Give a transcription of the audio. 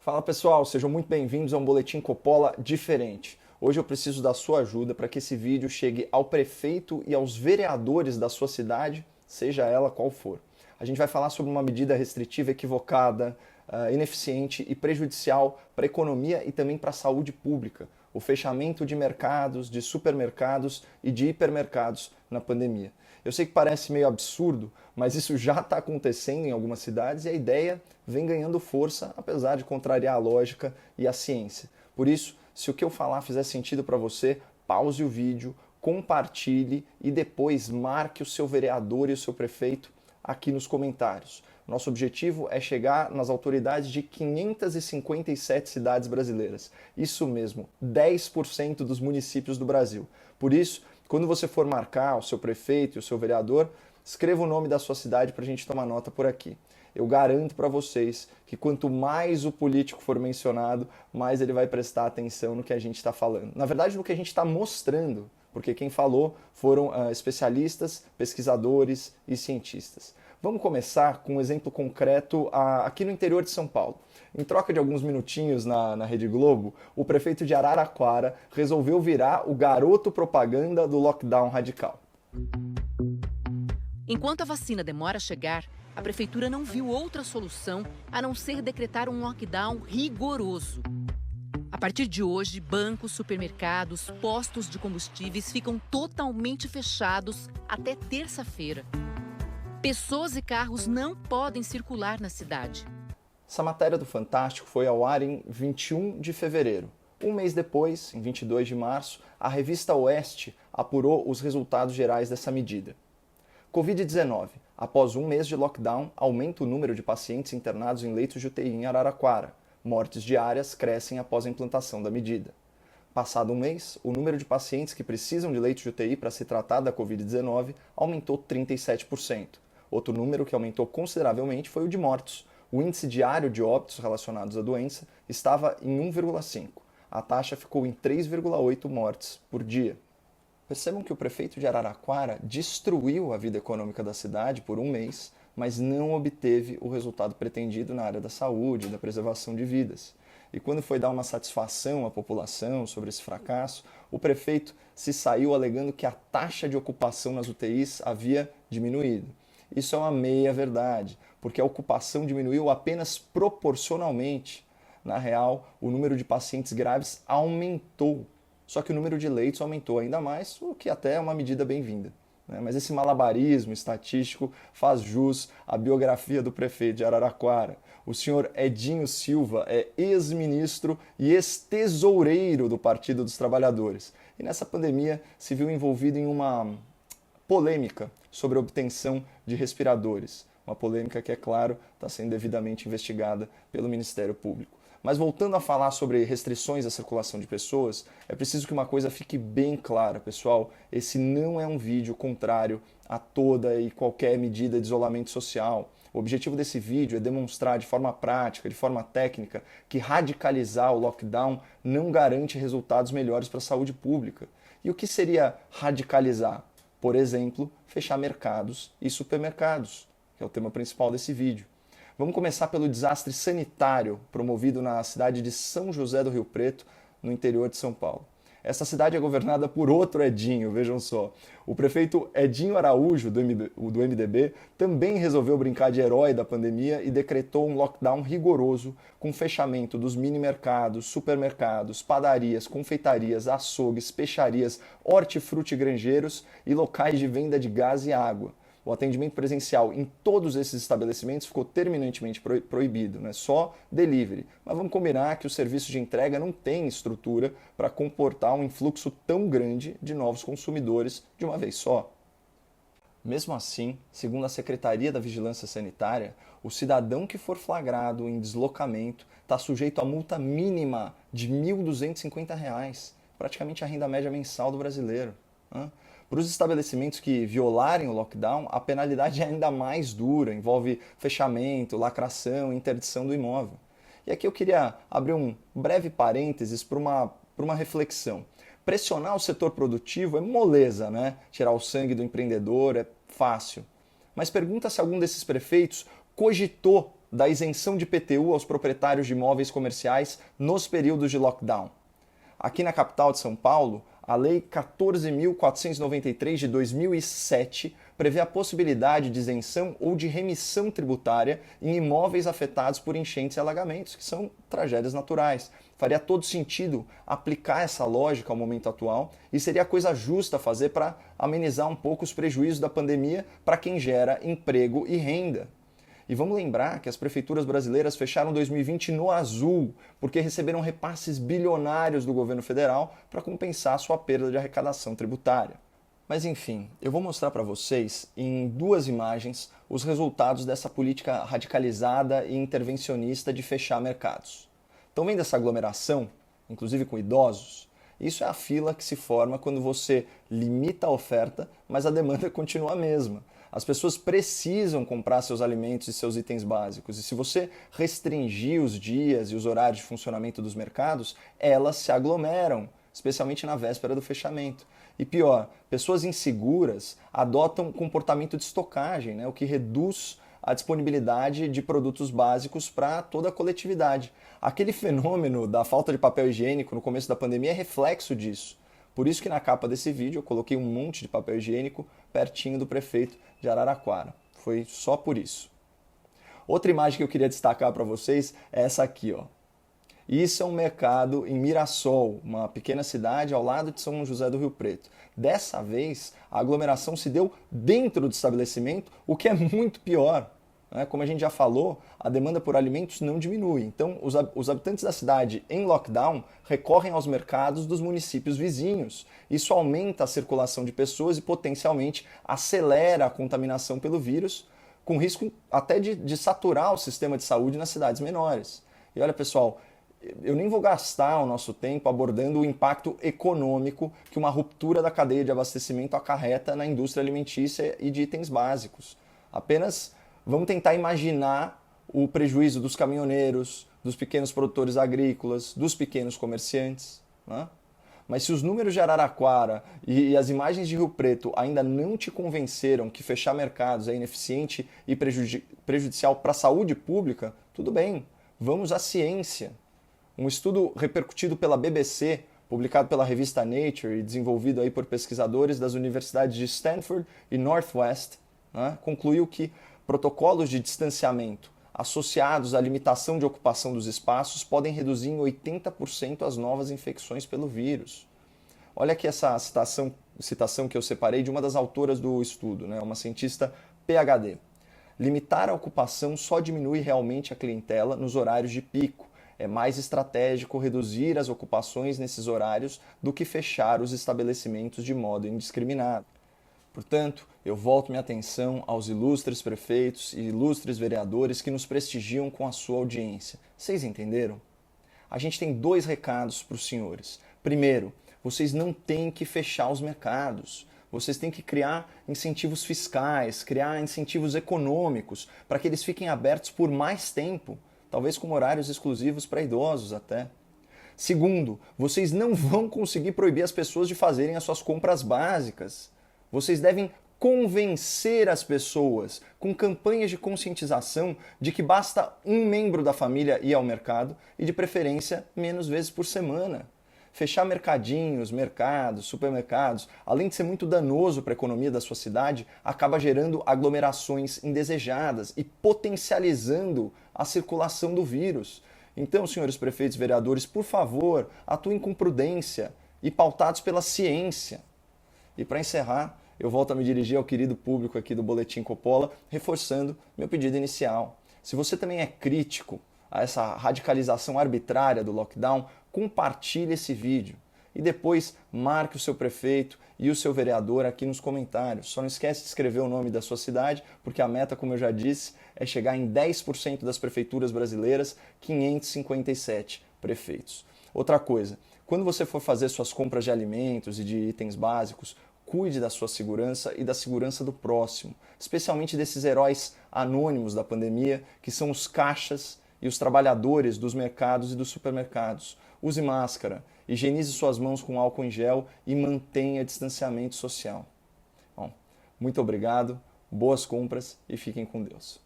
Fala pessoal, sejam muito bem-vindos a um Boletim Coppola diferente. Hoje eu preciso da sua ajuda para que esse vídeo chegue ao prefeito e aos vereadores da sua cidade, seja ela qual for. A gente vai falar sobre uma medida restritiva equivocada, ineficiente e prejudicial para a economia e também para a saúde pública. O fechamento de mercados, de supermercados e de hipermercados na pandemia. Eu sei que parece meio absurdo, mas isso já está acontecendo em algumas cidades e a ideia vem ganhando força, apesar de contrariar a lógica e a ciência. Por isso, se o que eu falar fizer sentido para você, pause o vídeo, compartilhe e depois marque o seu vereador e o seu prefeito aqui nos comentários. Nosso objetivo é chegar nas autoridades de 557 cidades brasileiras. Isso mesmo, 10% dos municípios do Brasil. Por isso, quando você for marcar o seu prefeito e o seu vereador, escreva o nome da sua cidade para a gente tomar nota por aqui. Eu garanto para vocês que quanto mais o político for mencionado, mais ele vai prestar atenção no que a gente está falando. Na verdade, no que a gente está mostrando, porque quem falou foram especialistas, pesquisadores e cientistas. Vamos começar com um exemplo concreto aqui no interior de São Paulo. Em troca de alguns minutinhos na Rede Globo, o prefeito de Araraquara resolveu virar o garoto propaganda do lockdown radical. Enquanto a vacina demora a chegar, a prefeitura não viu outra solução a não ser decretar um lockdown rigoroso. A partir de hoje, bancos, supermercados, postos de combustíveis ficam totalmente fechados até terça-feira. Pessoas e carros não podem circular na cidade. Essa matéria do Fantástico foi ao ar em 21 de fevereiro. Um mês depois, em 22 de março, a revista Oeste apurou os resultados gerais dessa medida. Covid-19. Após um mês de lockdown, aumenta o número de pacientes internados em leitos de UTI em Araraquara. Mortes diárias crescem após a implantação da medida. Passado um mês, o número de pacientes que precisam de leitos de UTI para se tratar da Covid-19 aumentou 37%. Outro número que aumentou consideravelmente foi o de mortos. O índice diário de óbitos relacionados à doença estava em 1,5. A taxa ficou em 3,8 mortes por dia. Percebam que o prefeito de Araraquara destruiu a vida econômica da cidade por um mês, mas não obteve o resultado pretendido na área da saúde e da preservação de vidas. E quando foi dar uma satisfação à população sobre esse fracasso, o prefeito se saiu alegando que a taxa de ocupação nas UTIs havia diminuído. Isso é uma meia-verdade, porque a ocupação diminuiu apenas proporcionalmente. Na real, o número de pacientes graves aumentou, só que o número de leitos aumentou ainda mais, o que até é uma medida bem-vinda. Mas esse malabarismo estatístico faz jus à biografia do prefeito de Araraquara. O senhor Edinho Silva é ex-ministro e ex-tesoureiro do Partido dos Trabalhadores. E nessa pandemia se viu envolvido em uma polêmica sobre a obtenção de respiradores. Uma polêmica que, é claro, está sendo devidamente investigada pelo Ministério Público. Mas voltando a falar sobre restrições à circulação de pessoas, é preciso que uma coisa fique bem clara, pessoal. Esse não é um vídeo contrário a toda e qualquer medida de isolamento social. O objetivo desse vídeo é demonstrar de forma prática, de forma técnica, que radicalizar o lockdown não garante resultados melhores para a saúde pública. E o que seria radicalizar? Por exemplo, fechar mercados e supermercados, que é o tema principal desse vídeo. Vamos começar pelo desastre sanitário promovido na cidade de São José do Rio Preto, no interior de São Paulo. Essa cidade é governada por outro Edinho, vejam só. O prefeito Edinho Araújo, do MDB, também resolveu brincar de herói da pandemia e decretou um lockdown rigoroso, com fechamento dos mini-mercados, supermercados, padarias, confeitarias, açougues, peixarias, hortifruti granjeiros e locais de venda de gás e água. O atendimento presencial em todos esses estabelecimentos ficou terminantemente proibido, só delivery. Mas vamos combinar que o serviço de entrega não tem estrutura para comportar um influxo tão grande de novos consumidores de uma vez só. Mesmo assim, segundo a Secretaria da Vigilância Sanitária, o cidadão que for flagrado em deslocamento está sujeito a multa mínima de R$ 1.250, praticamente a renda média mensal do brasileiro. Para os estabelecimentos que violarem o lockdown, a penalidade é ainda mais dura, envolve fechamento, lacração e interdição do imóvel. E aqui eu queria abrir um breve parênteses para uma reflexão. Pressionar o setor produtivo é moleza, Tirar o sangue do empreendedor é fácil. Mas pergunta se algum desses prefeitos cogitou da isenção de IPTU aos proprietários de imóveis comerciais nos períodos de lockdown. Aqui na capital de São Paulo, a Lei 14.493 de 2007 prevê a possibilidade de isenção ou de remissão tributária em imóveis afetados por enchentes e alagamentos, que são tragédias naturais. Faria todo sentido aplicar essa lógica ao momento atual e seria a coisa justa fazer para amenizar um pouco os prejuízos da pandemia para quem gera emprego e renda. E vamos lembrar que as prefeituras brasileiras fecharam 2020 no azul, porque receberam repasses bilionários do governo federal para compensar sua perda de arrecadação tributária. Mas enfim, eu vou mostrar para vocês em 2 imagens os resultados dessa política radicalizada e intervencionista de fechar mercados. Estão vendo essa aglomeração, inclusive com idosos? Isso é a fila que se forma quando você limita a oferta, mas a demanda continua a mesma. As pessoas precisam comprar seus alimentos e seus itens básicos. E se você restringir os dias e os horários de funcionamento dos mercados, elas se aglomeram, especialmente na véspera do fechamento. E pior, pessoas inseguras adotam comportamento de estocagem, né, o que reduz a disponibilidade de produtos básicos para toda a coletividade. Aquele fenômeno da falta de papel higiênico no começo da pandemia é reflexo disso. Por isso que na capa desse vídeo eu coloquei um monte de papel higiênico pertinho do prefeito de Araraquara. Foi só por isso. Outra imagem que eu queria destacar para vocês é essa aqui, ó. Isso é um mercado em Mirassol, uma pequena cidade ao lado de São José do Rio Preto. Dessa vez, a aglomeração se deu dentro do estabelecimento, o que é muito pior. Como a gente já falou, a demanda por alimentos não diminui. Então, os habitantes da cidade em lockdown recorrem aos mercados dos municípios vizinhos. Isso aumenta a circulação de pessoas e potencialmente acelera a contaminação pelo vírus, com risco até de saturar o sistema de saúde nas cidades menores. E olha, pessoal, eu nem vou gastar o nosso tempo abordando o impacto econômico que uma ruptura da cadeia de abastecimento acarreta na indústria alimentícia e de itens básicos. Apenas vamos tentar imaginar o prejuízo dos caminhoneiros, dos pequenos produtores agrícolas, dos pequenos comerciantes. Né? Mas se os números de Araraquara e as imagens de Rio Preto ainda não te convenceram que fechar mercados é ineficiente e prejudicial para a saúde pública, tudo bem, vamos à ciência. Um estudo repercutido pela BBC, publicado pela revista Nature e desenvolvido aí por pesquisadores das universidades de Stanford e Northwest, né, concluiu que protocolos de distanciamento associados à limitação de ocupação dos espaços podem reduzir em 80% as novas infecções pelo vírus. Olha aqui essa citação que eu separei de uma das autoras do estudo, né, uma cientista PhD. Limitar a ocupação só diminui realmente a clientela nos horários de pico. É mais estratégico reduzir as ocupações nesses horários do que fechar os estabelecimentos de modo indiscriminado. Portanto, eu volto minha atenção aos ilustres prefeitos e ilustres vereadores que nos prestigiam com a sua audiência. Vocês entenderam? A gente tem 2 recados para os senhores. Primeiro, vocês não têm que fechar os mercados. Vocês têm que criar incentivos fiscais, criar incentivos econômicos para que eles fiquem abertos por mais tempo, talvez com horários exclusivos para idosos até. Segundo, vocês não vão conseguir proibir as pessoas de fazerem as suas compras básicas. Vocês devem convencer as pessoas com campanhas de conscientização de que basta um membro da família ir ao mercado e, de preferência, menos vezes por semana. Fechar mercadinhos, mercados, supermercados, além de ser muito danoso para a economia da sua cidade, acaba gerando aglomerações indesejadas e potencializando a circulação do vírus. Então, senhores prefeitos e vereadores, por favor, atuem com prudência e pautados pela ciência. E para encerrar, eu volto a me dirigir ao querido público aqui do Boletim Coppola, reforçando meu pedido inicial. Se você também é crítico a essa radicalização arbitrária do lockdown, compartilhe esse vídeo e depois marque o seu prefeito e o seu vereador aqui nos comentários. Só não esquece de escrever o nome da sua cidade, porque a meta, como eu já disse, é chegar em 10% das prefeituras brasileiras, 557 prefeitos. Outra coisa, quando você for fazer suas compras de alimentos e de itens básicos, cuide da sua segurança e da segurança do próximo, especialmente desses heróis anônimos da pandemia, que são os caixas e os trabalhadores dos mercados e dos supermercados. Use máscara, higienize suas mãos com álcool em gel e mantenha distanciamento social. Bom, muito obrigado, boas compras e fiquem com Deus.